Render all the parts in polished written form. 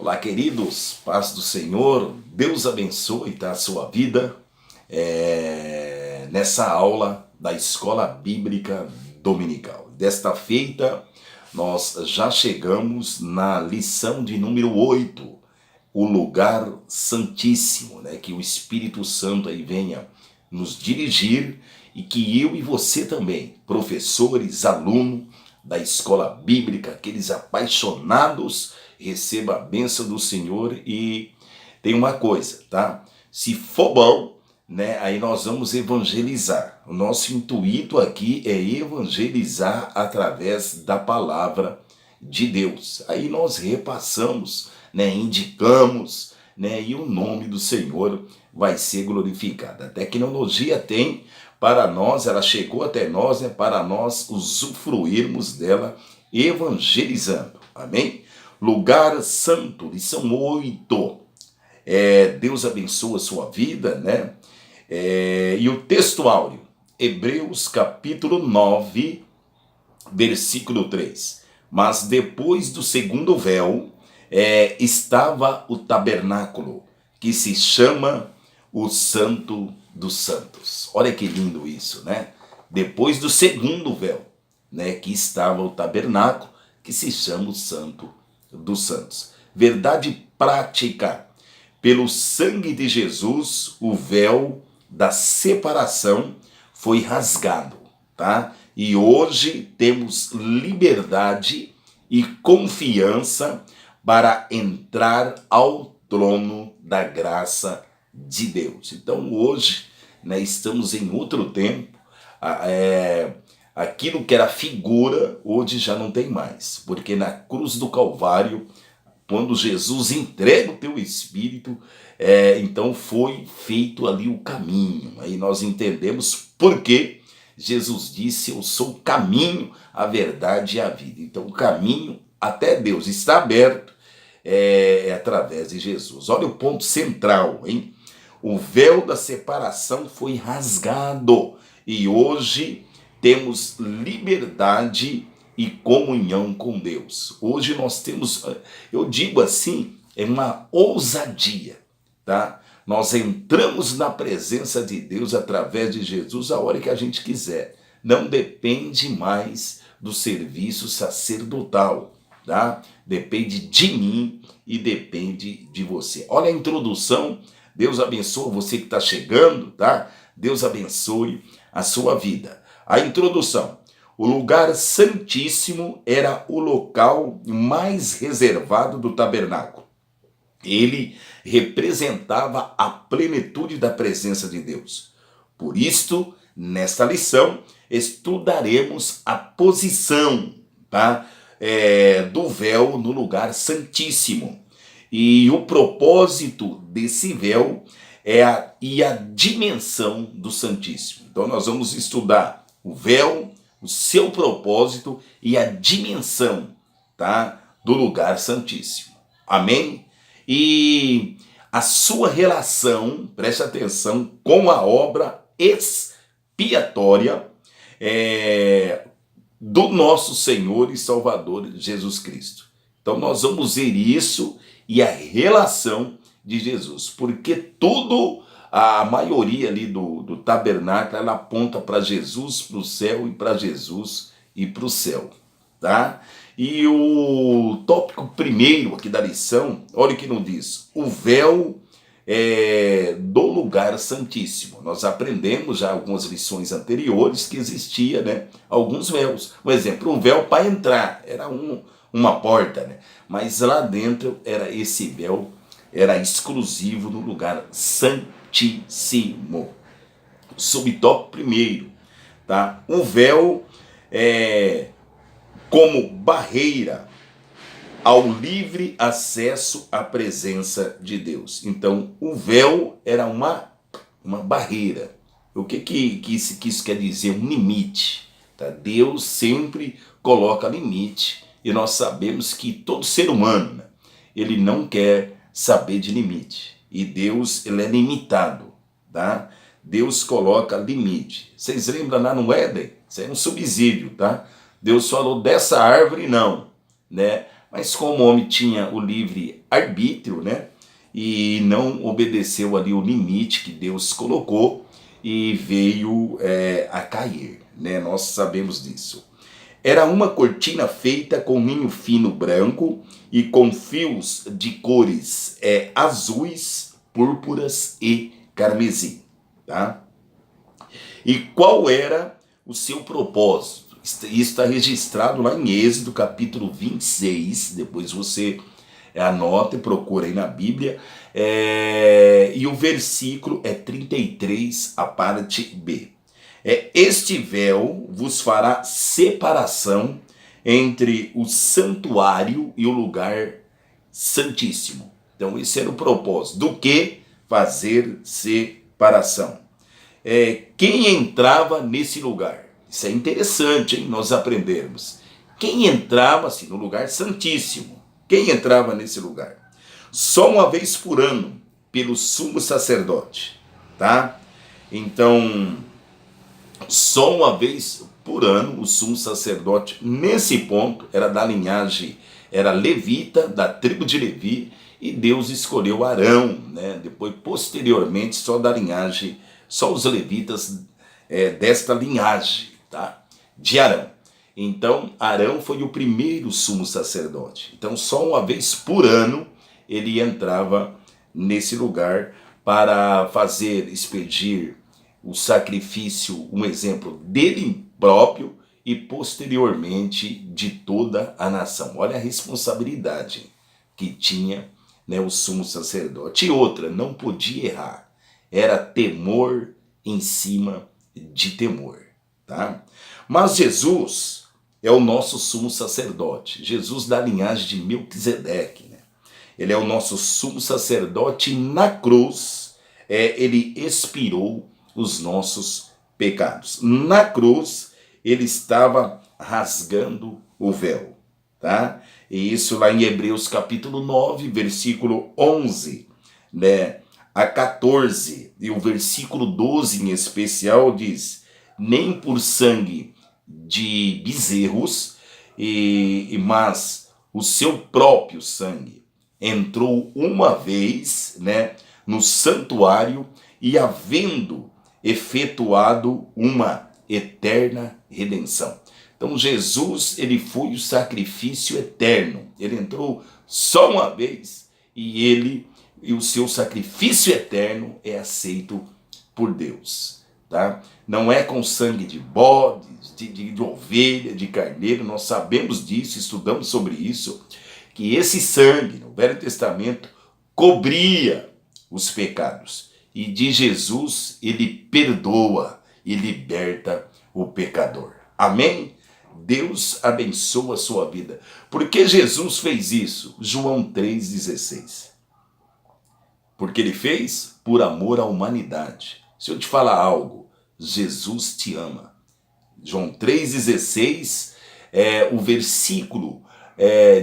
Olá, queridos, paz do Senhor, Deus abençoe, a sua vida nessa aula da Escola Bíblica Dominical. Desta feita, nós já chegamos na lição de número 8, o lugar santíssimo, né? Que o Espírito Santo aí venha nos dirigir e que eu e você também, professores, alunos da Escola Bíblica, aqueles apaixonados, receba a bênção do Senhor. E tem uma coisa, tá? Se for bom, né, aí nós vamos evangelizar. O nosso intuito aqui é evangelizar através da palavra de Deus. Aí nós repassamos, né, indicamos, né, e o nome do Senhor vai ser glorificado. A tecnologia tem para nós, ela chegou até nós, né, para nós usufruirmos dela evangelizando. Amém? Lugar santo, lição 8. Deus abençoa a sua vida, né? E o texto áureo, Hebreus capítulo 9, versículo 3. Mas depois do segundo véu, estava o tabernáculo, que se chama o Santo dos Santos. Olha que lindo isso, né? Depois do segundo véu, né, que estava o tabernáculo, que se chama o Santo dos Santos. Verdade prática. Pelo sangue de Jesus, o véu da separação foi rasgado, tá? E hoje temos liberdade e confiança para entrar ao trono da graça de Deus. Então hoje, né, estamos em outro tempo. Aquilo que era figura, hoje já não tem mais, porque na cruz do Calvário, quando Jesus entrega o teu Espírito, então foi feito ali o caminho. Aí nós entendemos por que Jesus disse: eu sou o caminho, a verdade e a vida. Então o caminho até Deus está aberto, através de Jesus. Olha o ponto central, hein? O véu da separação foi rasgado e hoje temos liberdade e comunhão com Deus. Hoje nós temos, eu digo assim, é uma ousadia, tá? Nós entramos na presença de Deus através de Jesus a hora que a gente quiser. Não depende mais do serviço sacerdotal, tá? Depende de mim e depende de você. Olha a introdução. Deus abençoe você que está chegando, tá? Deus abençoe a sua vida. A introdução. O lugar santíssimo era o local mais reservado do tabernáculo. Ele representava a plenitude da presença de Deus. Por isto, nesta lição, estudaremos a posição, tá, do véu no lugar santíssimo. E o propósito desse véu e a dimensão do Santíssimo. Então nós vamos estudar o véu, o seu propósito e a dimensão, tá, do lugar santíssimo. Amém? E a sua relação, preste atenção, com a obra expiatória do nosso Senhor e Salvador Jesus Cristo. Então nós vamos ver isso e a relação de Jesus, porque tudo, a maioria ali do tabernáculo, ela aponta para Jesus, para o céu, e para Jesus e para o céu, tá? E o tópico primeiro aqui da lição, olha o que nos diz: o véu do lugar santíssimo. Nós aprendemos já algumas lições anteriores que existia, né, alguns véus. Por exemplo, um véu para entrar, era uma porta, né? Mas lá dentro era esse véu, era exclusivo no lugar santíssimo. Subtópico primeiro, tá? O véu como barreira ao livre acesso à presença de Deus. Então, o véu era uma barreira. O que isso quer dizer? Um limite. Tá? Deus sempre coloca limite. E nós sabemos que todo ser humano, né, ele não quer saber de limite. E Deus, ele é limitado, tá? Deus coloca limite. Vocês lembram lá no Éden? Isso é um subsídio, tá? Deus falou: dessa árvore não, né? Mas como o homem tinha o livre arbítrio, né? E não obedeceu ali o limite que Deus colocou e veio a cair, né? Nós sabemos disso. Era uma cortina feita com linho fino branco e com fios de cores azuis, púrpuras e carmesim, tá? E qual era o seu propósito? Isso está registrado lá em Êxodo, capítulo 26. Depois você anota e procura aí na Bíblia. E o versículo é 33, a parte B. Este véu vos fará separação entre o santuário e o lugar santíssimo. Então esse era o propósito. Do que? Fazer separação. Quem entrava nesse lugar? Isso é interessante, hein? Nós aprendermos. Quem entrava assim, no lugar santíssimo? Quem entrava nesse lugar? Só uma vez por ano, pelo sumo sacerdote, tá? Então, só uma vez por ano, o sumo sacerdote, nesse ponto, era da linhagem, era levita, da tribo de Levi, e Deus escolheu Arão, né? Depois, posteriormente, só da linhagem, só os levitas desta linhagem, tá? De Arão. Então, Arão foi o primeiro sumo sacerdote. Então, só uma vez por ano, ele entrava nesse lugar para fazer, expedir o sacrifício, um exemplo dele próprio e posteriormente de toda a nação. Olha a responsabilidade que tinha, né, o sumo sacerdote. E outra, não podia errar. Era temor em cima de temor, tá? Mas Jesus é o nosso sumo sacerdote. Jesus da linhagem de Melquisedeque, né? Ele é o nosso sumo sacerdote na cruz. Ele expirou os nossos pecados. Na cruz, ele estava rasgando o véu, tá? E isso lá em Hebreus capítulo 9, versículo 11, né, a 14, e o versículo 12 em especial diz: nem por sangue de bezerros, mas o seu próprio sangue entrou uma vez, né, no santuário, e havendo efetuado uma eterna redenção. Então Jesus, ele foi o sacrifício eterno. Ele entrou só uma vez e o seu sacrifício eterno é aceito por Deus, tá? Não é com sangue de bodes, de ovelha, de carneiro. Nós sabemos disso, estudamos sobre isso, que esse sangue no Velho Testamento cobria os pecados. E de Jesus, ele perdoa e liberta o pecador. Amém? Deus abençoa a sua vida. Por que Jesus fez isso? João 3,16. Porque ele fez por amor à humanidade. Se eu te falar algo, Jesus te ama. João 3,16 é o versículo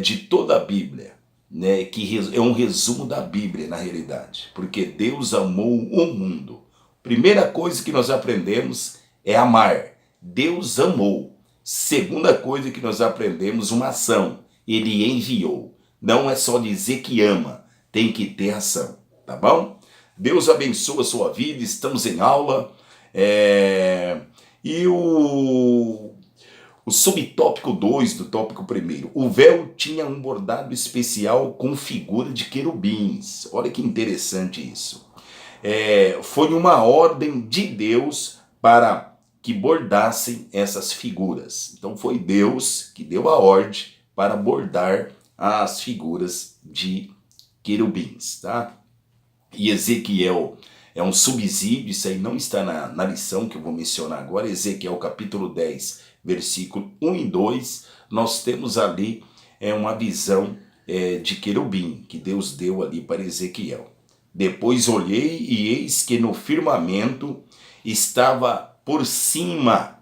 de toda a Bíblia, né, que é um resumo da Bíblia na realidade. Porque Deus amou o mundo. Primeira coisa que nós aprendemos é amar. Deus amou. Segunda coisa que nós aprendemos, uma ação. Ele enviou. Não é só dizer que ama, tem que ter ação, tá bom? Deus abençoa a sua vida, estamos em aula. E o subtópico 2 do tópico 1. O véu tinha um bordado especial com figura de querubins. Olha que interessante isso. Foi uma ordem de Deus para que bordassem essas figuras. Então foi Deus que deu a ordem para bordar as figuras de querubins, tá? E Ezequiel é um subsídio, isso aí não está na lição que eu vou mencionar agora. Ezequiel capítulo 10, versículo 1 e 2, nós temos ali uma visão de querubim, que Deus deu ali para Ezequiel. Depois olhei e eis que no firmamento estava por cima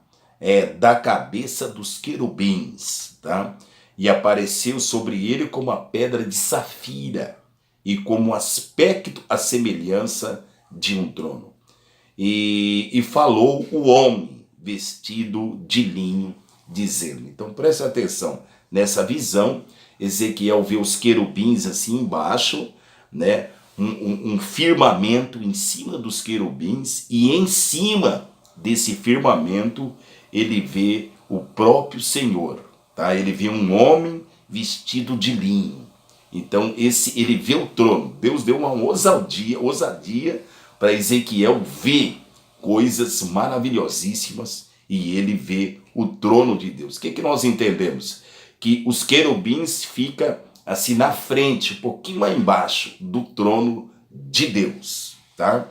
da cabeça dos querubins, tá? E apareceu sobre ele como a pedra de safira e como aspecto a semelhança de um trono. E falou o homem vestido de linho, dizendo. Então preste atenção nessa visão Ezequiel vê os querubins assim embaixo, né? Um firmamento em cima dos querubins, e em cima desse firmamento ele vê o próprio Senhor, tá? Ele vê um homem vestido de linho. Então ele vê o trono. Deus deu uma ousadia para Ezequiel ver coisas maravilhosíssimas, e ele vê o trono de Deus. O que nós entendemos? Que os querubins ficam assim na frente, um pouquinho lá embaixo do trono de Deus, tá?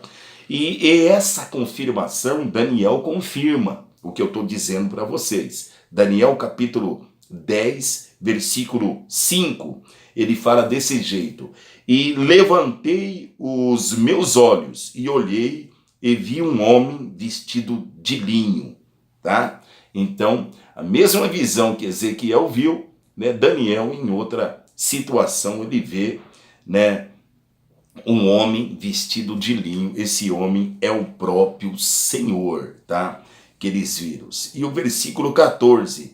E essa confirmação, Daniel confirma o que eu estou dizendo para vocês. Daniel capítulo 10, versículo 5, ele fala desse jeito: e levantei os meus olhos e olhei e vi um homem vestido de linho, tá? Então, a mesma visão que Ezequiel viu, né, Daniel, em outra situação, ele vê, né, um homem vestido de linho. Esse homem é o próprio Senhor, tá? Que eles viram. E o versículo 14,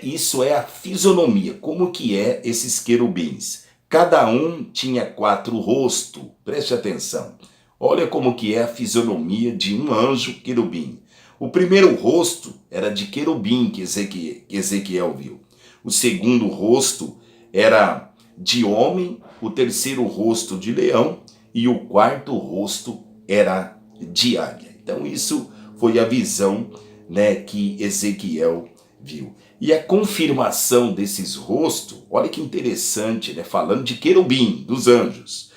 isso é a fisionomia. Como que é esses querubins? Cada um tinha 4 rostos. Preste atenção. Olha como que é a fisionomia de um anjo querubim. O primeiro rosto era de querubim que Ezequiel viu. O segundo rosto era de homem, o terceiro rosto de leão e o quarto rosto era de águia. Então isso foi a visão, né, que Ezequiel viu. E a confirmação desses rostos, olha que interessante, né, falando de querubim, dos anjos.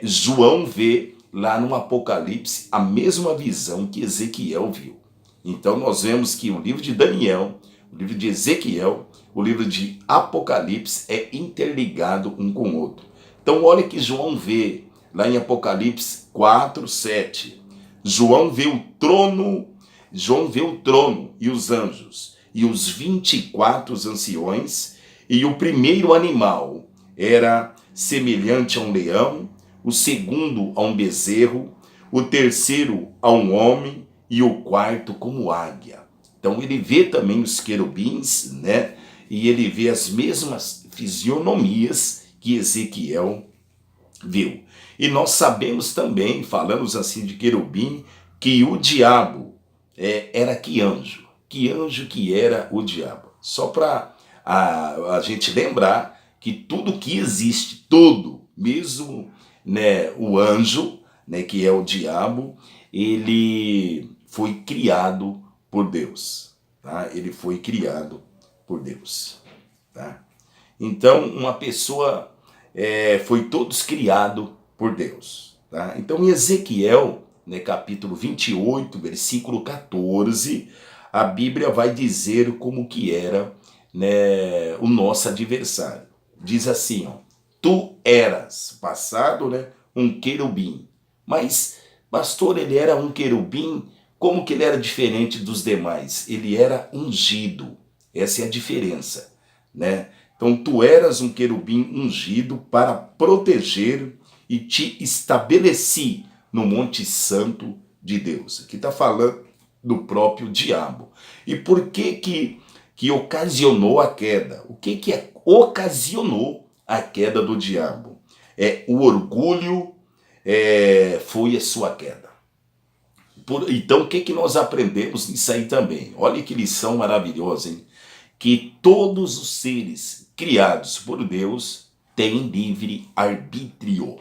João vê lá no Apocalipse a mesma visão que Ezequiel viu. Então nós vemos que o livro de Daniel, o livro de Ezequiel, o livro de Apocalipse é interligado um com o outro. Então olha que João vê lá em Apocalipse 4, 7. João vê o trono e os anjos, e os 24 anciões, e o primeiro animal era semelhante a um leão, o segundo a um bezerro, o terceiro a um homem, e o quarto como águia. Então ele vê também os querubins, né? E ele vê as mesmas fisionomias que Ezequiel viu. E nós sabemos também, falamos assim de querubim, que o diabo era que anjo? Que anjo que era o diabo? Só para a gente lembrar que tudo que existe, tudo, mesmo, né, o anjo, né, que é o diabo, ele foi criado por Deus, tá? Ele foi criado por Deus, tá? Então, uma pessoa foi todos criado por Deus, tá? Então, em Ezequiel, né, capítulo 28, versículo 14, a Bíblia vai dizer como que era, né, o nosso adversário. Diz assim, ó: tu eras, passado, né, um querubim. Mas, pastor, ele era um querubim, como que ele era diferente dos demais? Ele era ungido. Essa é a diferença, né? Então, tu eras um querubim ungido para proteger, e te estabeleci no Monte Santo de Deus. Aqui está falando do próprio diabo. E por que ocasionou a queda? O que ocasionou a queda do diabo? O orgulho foi a sua queda. Então, o que nós aprendemos nisso aí também? Olha que lição maravilhosa, hein? Que todos os seres criados por Deus têm livre arbítrio.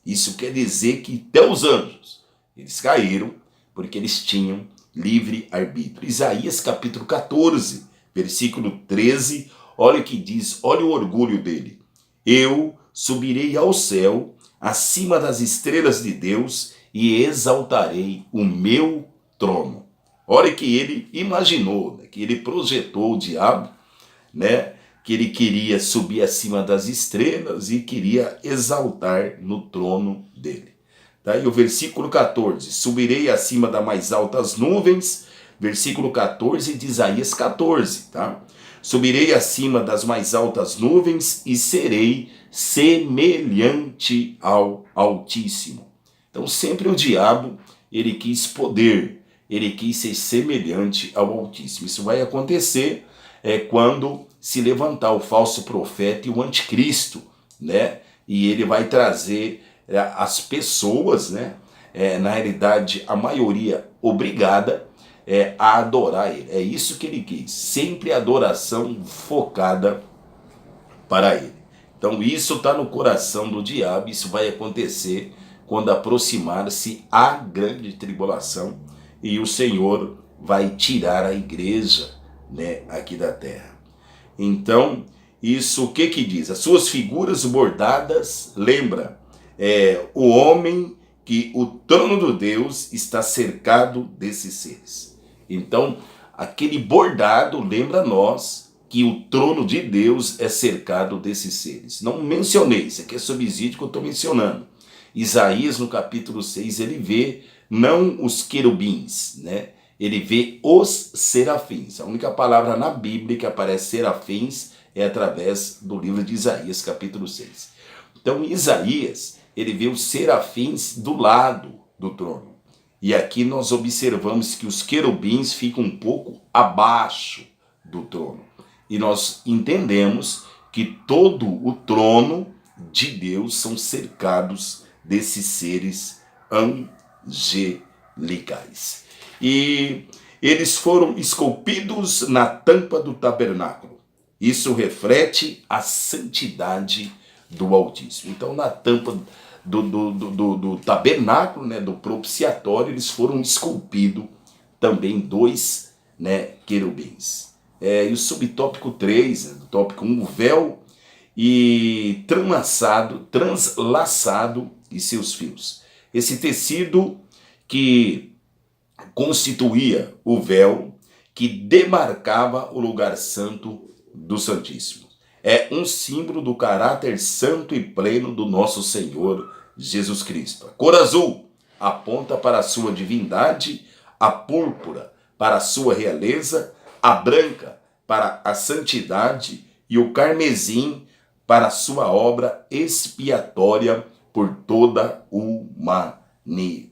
Isso quer dizer que até os anjos, eles caíram porque eles tinham livre arbítrio. Isaías capítulo 14, versículo 13, olha o que diz, olha o orgulho dele. Eu subirei ao céu, acima das estrelas de Deus, e exaltarei o meu trono. Olha que ele imaginou, né, que ele projetou o diabo, né, que ele queria subir acima das estrelas e queria exaltar no trono dele. Tá? E o versículo 14, subirei acima das mais altas nuvens, versículo 14 de Isaías 14, tá? Subirei acima das mais altas nuvens e serei semelhante ao Altíssimo. Então sempre o diabo, ele quis poder, ele quis ser semelhante ao Altíssimo. Isso vai acontecer quando se levantar o falso profeta e o anticristo, né? E ele vai trazer as pessoas, né? Na realidade, a maioria obrigada a adorar ele. É isso que ele quis. Sempre adoração focada para ele. Então isso está no coração do diabo. Isso vai acontecer quando aproximar-se a grande tribulação e o Senhor vai tirar a igreja, né, aqui da terra. Então, isso o que diz? As suas figuras bordadas, lembra, o homem que o trono de Deus está cercado desses seres. Então, aquele bordado lembra nós que o trono de Deus é cercado desses seres. Não mencionei, isso aqui é subsídio que eu estou mencionando. Isaías, no capítulo 6, ele vê não os querubins, né? Ele vê os serafins. A única palavra na Bíblia que aparece serafins é através do livro de Isaías, capítulo 6. Então, Isaías, ele vê os serafins do lado do trono. E aqui nós observamos que os querubins ficam um pouco abaixo do trono. E nós entendemos que todo o trono de Deus são cercados desses seres angelicais. E eles foram esculpidos na tampa do tabernáculo. Isso reflete a santidade do Altíssimo. Então, na tampa do tabernáculo, né, do propiciatório, eles foram esculpidos também 2, né, querubins. E o subtópico 3, né, do tópico 1, o véu e translaçado e seus fios. Esse tecido que constituía o véu que demarcava o lugar santo do Santíssimo. É um símbolo do caráter santo e pleno do nosso Senhor Jesus Cristo. A cor azul aponta para a sua divindade, a púrpura para a sua realeza, a branca para a santidade e o carmesim para a sua obra expiatória por toda a humanidade.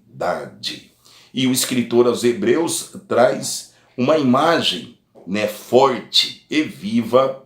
E o escritor aos Hebreus traz uma imagem, né, forte e viva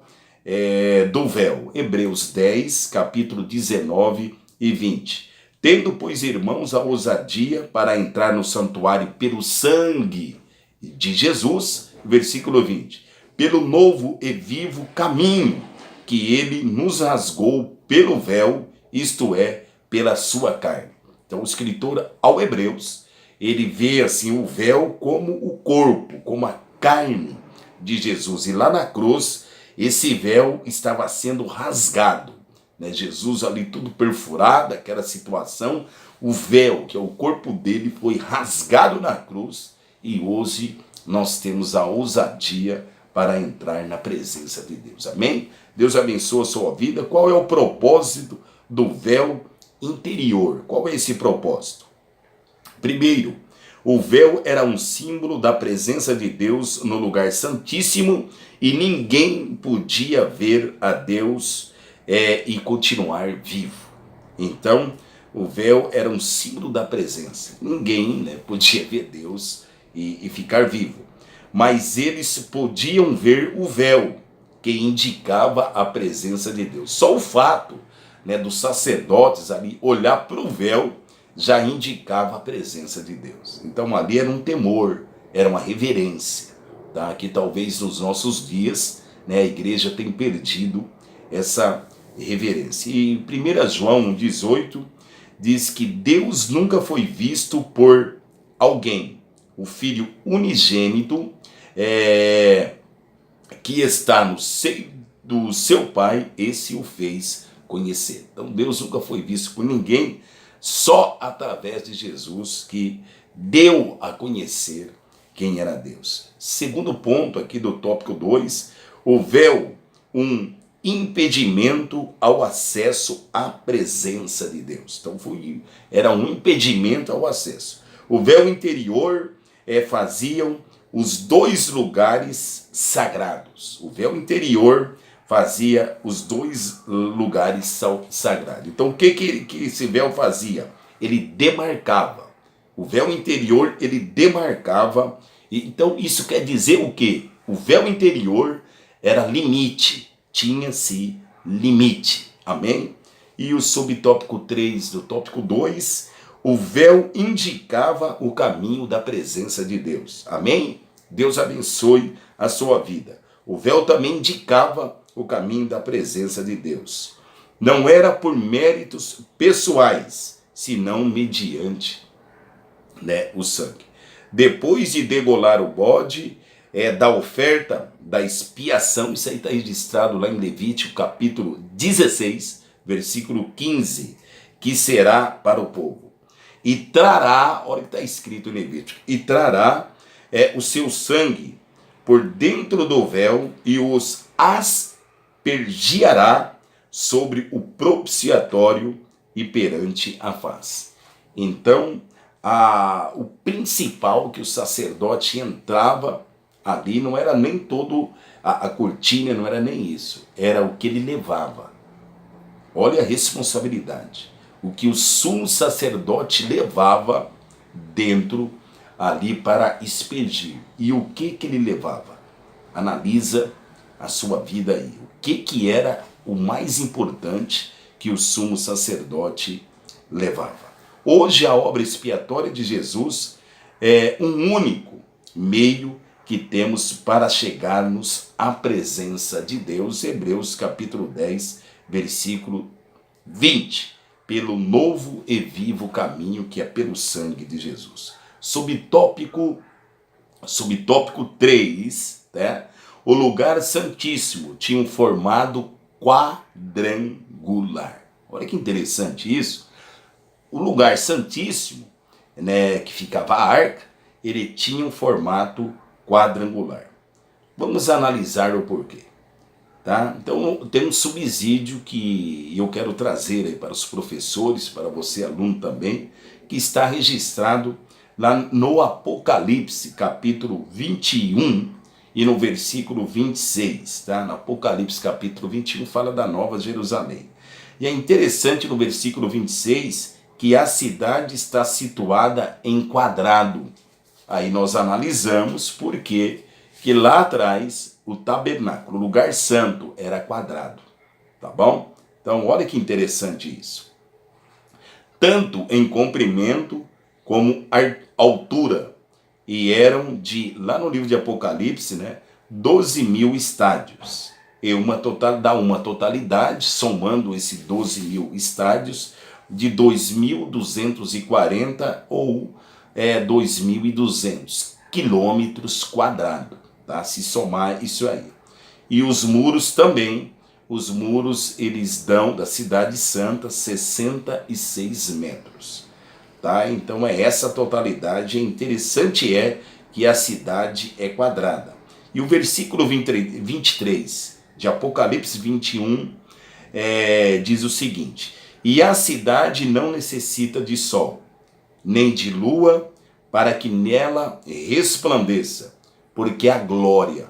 do véu. Hebreus 10, capítulo 19 e 20. Tendo, pois, irmãos, a ousadia para entrar no santuário pelo sangue de Jesus, versículo 20. Pelo novo e vivo caminho que ele nos rasgou pelo véu, isto é, pela sua carne. Então o escritor ao Hebreus, ele vê assim o véu como o corpo, como a carne de Jesus. E lá na cruz, esse véu estava sendo rasgado, né? Jesus ali tudo perfurado, aquela situação, o véu, que é o corpo dele, foi rasgado na cruz. E hoje nós temos a ousadia para entrar na presença de Deus. Amém? Deus abençoe a sua vida. Qual é o propósito do véu interior? Qual é esse propósito? Primeiro, o véu era um símbolo da presença de Deus no lugar santíssimo e ninguém podia ver a Deus e continuar vivo. Então, o véu era um símbolo da presença. Ninguém, né, podia ver Deus e ficar vivo. Mas eles podiam ver o véu, que indicava a presença de Deus. Só o fato, né, dos sacerdotes ali olhar para o véu já indicava a presença de Deus. Então ali era um temor, era uma reverência, tá? Que talvez nos nossos dias, né, a igreja tem perdido essa reverência. E em 1 João 18 diz que Deus nunca foi visto por alguém. O Filho unigênito que está no seio do seu Pai, esse o fez conhecer. Então Deus nunca foi visto por ninguém, só através de Jesus que deu a conhecer quem era Deus. Segundo ponto aqui do tópico 2, o véu, um impedimento ao acesso à presença de Deus. Então era um impedimento ao acesso. O véu interior faziam os 2 lugares sagrados. O véu interior fazia os 2 lugares sagrados. Então o que esse véu fazia? Ele demarcava. O véu interior, ele demarcava. Então isso quer dizer o quê? O véu interior era limite, tinha-se limite, amém? E o subtópico 3 do tópico 2, o véu indicava o caminho da presença de Deus, amém? Deus abençoe a sua vida. O véu também indicava o caminho da presença de Deus. Não era por méritos pessoais, senão mediante, o sangue. Depois de degolar o bode, da oferta, da expiação, isso aí está registrado lá em Levítico capítulo 16, versículo 15, que será para o povo. E trará, olha o que está escrito em Levítico, e trará o seu sangue por dentro do véu e os aspergiará sobre o propiciatório e perante a face. Então, o principal que o sacerdote entrava ali não era nem todo a cortina, não era nem isso, era o que ele levava. Olha a responsabilidade, o que o sumo sacerdote levava dentro ali para expedir. E o que ele levava? Analisa a sua vida aí. O que era o mais importante que o sumo sacerdote levava? Hoje a obra expiatória de Jesus é um único meio que temos para chegarmos à presença de Deus. Hebreus capítulo 10, versículo 20. Pelo novo e vivo caminho que é pelo sangue de Jesus. Subtópico 3, né? O lugar santíssimo tinha um formato quadrangular. Olha que interessante isso. O lugar santíssimo, né, que ficava a arca, ele tinha um formato quadrangular. Vamos analisar o porquê. Tá? Então tem um subsídio que eu quero trazer aí para os professores, para você aluno também, que está registrado lá no Apocalipse, capítulo 21 e no versículo 26. Tá? No Apocalipse, capítulo 21, fala da Nova Jerusalém. E é interessante no versículo 26 que a cidade está situada em quadrado. Aí nós analisamos por que lá atrás o tabernáculo, o lugar santo, era quadrado. Tá bom? Então olha que interessante isso. Tanto em comprimento como altura. E eram lá no livro de Apocalipse, né, 12 mil estádios. E dá uma totalidade, somando esses 12 mil estádios, de 2.240 ou 2.200 quilômetros quadrados, tá? Se somar isso aí. E os muros também, eles dão da cidade santa 66 metros, tá? Então é essa totalidade. Interessante que a cidade é quadrada. E o versículo 23 de Apocalipse 21 diz o seguinte: e a cidade não necessita de sol, nem de lua, para que nela resplandeça, porque a glória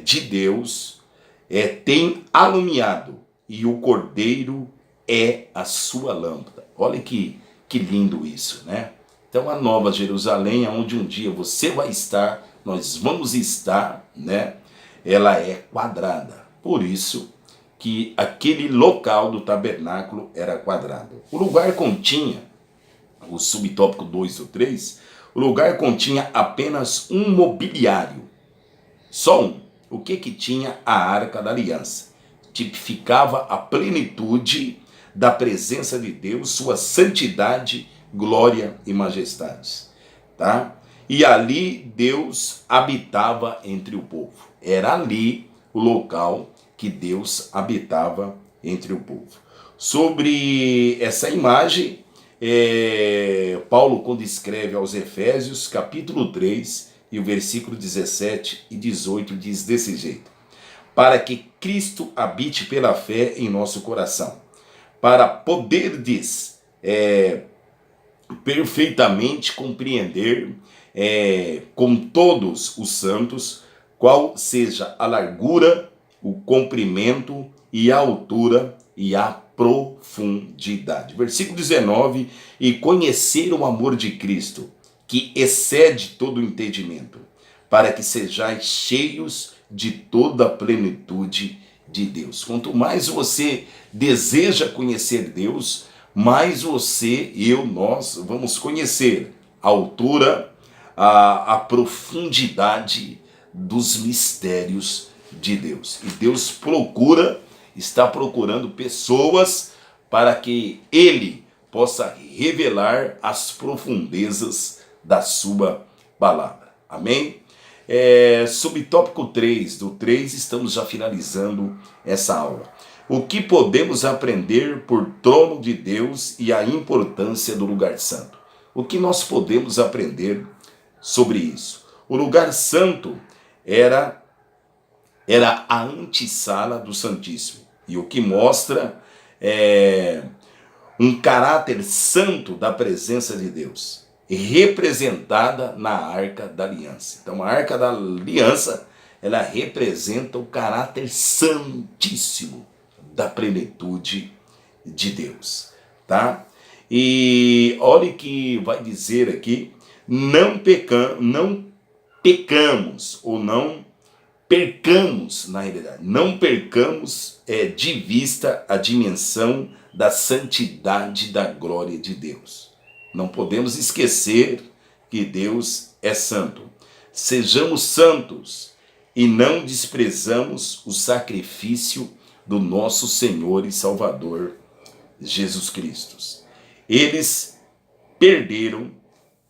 de Deus tem alumiado, e o Cordeiro é a sua lâmpada. Olha que lindo isso, né? Então a Nova Jerusalém, onde um dia você vai estar, nós vamos estar, né? Ela é quadrada. Por isso que aquele local do tabernáculo era quadrado. O lugar continha, o subtópico 2 ou 3, o lugar continha apenas um mobiliário. Só um. O que tinha? A Arca da Aliança. Tipificava a plenitude da presença de Deus, sua santidade, glória e majestades. Tá? E ali Deus habitava entre o povo. Era ali o local que Deus habitava entre o povo. Sobre essa imagem, Paulo, quando escreve aos Efésios, capítulo 3, e o versículo 17 e 18, diz desse jeito: para que Cristo habite pela fé em nosso coração, para poderdes perfeitamente compreender com todos os santos qual seja a largura, o comprimento e a altura e a profundidade. Versículo 19: e conhecer o amor de Cristo, que excede todo o entendimento, para que sejais cheios de toda a plenitude de Deus. Quanto mais você deseja conhecer Deus, mais você, eu, nós vamos conhecer a altura, a profundidade dos mistérios de Deus. E Deus está procurando pessoas para que Ele possa revelar as profundezas da sua palavra. Amém? Subtópico 3, do 3, estamos já finalizando essa aula. O que podemos aprender por trono de Deus e a importância do lugar santo? O que nós podemos aprender sobre isso? O lugar santo era a antessala do Santíssimo. E o que mostra um caráter santo da presença de Deus, representada na Arca da Aliança. Então a Arca da Aliança, ela representa o caráter santíssimo da plenitude de Deus, tá? E olha que vai dizer aqui, não pecamos, ou não percamos, na realidade, não percamos de vista a dimensão da santidade da glória de Deus. Não podemos esquecer que Deus é santo. Sejamos santos e não desprezamos o sacrifício do nosso Senhor e Salvador Jesus Cristo. Eles perderam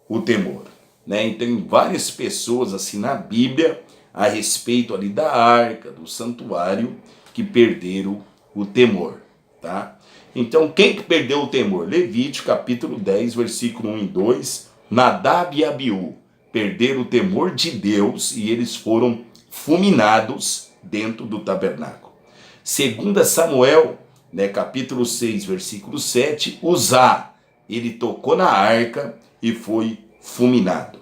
o temor, né? Então, tem várias pessoas assim na Bíblia a respeito ali da arca, do santuário, que perderam o temor, tá? Então, quem que perdeu o temor? Levítico, capítulo 10, versículo 1 e 2, Nadab e Abiú perderam o temor de Deus e eles foram fulminados dentro do tabernáculo. 2 Samuel, né, capítulo 6, versículo 7, Uzá, ele tocou na arca e foi fulminado.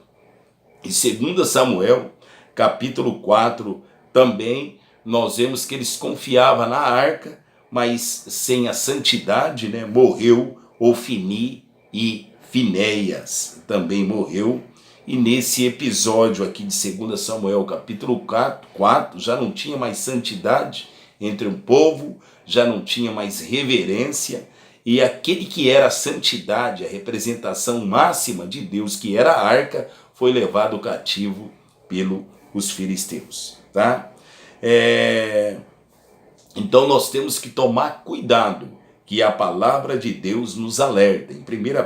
E 2 Samuel, capítulo 4, também nós vemos que eles confiavam na arca, mas sem a santidade, né, morreu Ofni e Finéias, também morreu. E nesse episódio aqui de 2 Samuel, capítulo 4, já não tinha mais santidade entre o povo, já não tinha mais reverência, e aquele que era a santidade, a representação máxima de Deus, que era a arca, foi levado cativo pelos filisteus, tá? Então nós temos que tomar cuidado, que a palavra de Deus nos alerta. Em 1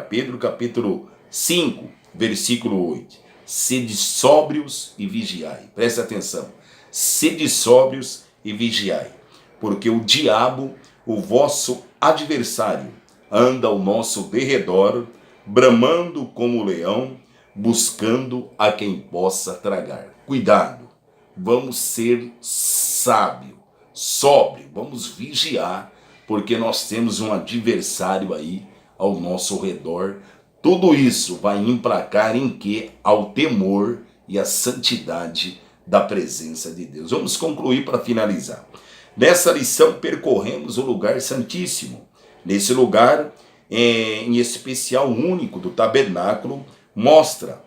Pedro capítulo 5, versículo 8, sede sóbrios e vigiai. Preste atenção, sede sóbrios e vigiai, porque o diabo, o vosso adversário, anda ao nosso derredor, bramando como leão, buscando a quem possa tragar. Cuidado, vamos ser sábios, sóbrios, vamos vigiar, porque nós temos um adversário aí ao nosso redor. Tudo isso vai emplacar em quê? Ao temor e à santidade da presença de Deus. Vamos concluir para finalizar. Nessa lição percorremos o lugar santíssimo. Nesse lugar, em especial único do tabernáculo, mostra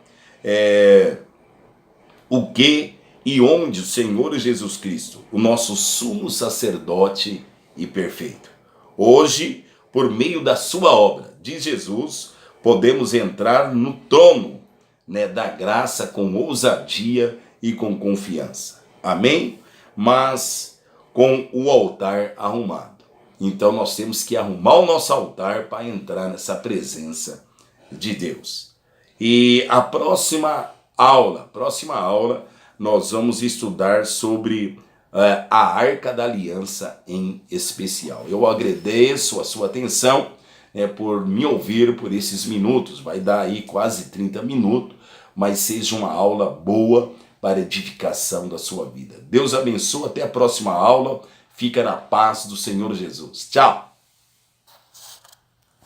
o que e onde o Senhor Jesus Cristo, o nosso sumo sacerdote e perfeito. Hoje, por meio da sua obra de Jesus, podemos entrar no trono, né, da graça com ousadia e com confiança. Amém? Mas com o altar arrumado. Então nós temos que arrumar o nosso altar para entrar nessa presença de Deus. E a próxima aula, nós vamos estudar sobre a Arca da Aliança em especial. Eu agradeço a sua atenção, por me ouvir por esses minutos. Vai dar aí quase 30 minutos, mas seja uma aula boa para edificação da sua vida. Deus abençoe, até a próxima aula. Fica na paz do Senhor Jesus. Tchau!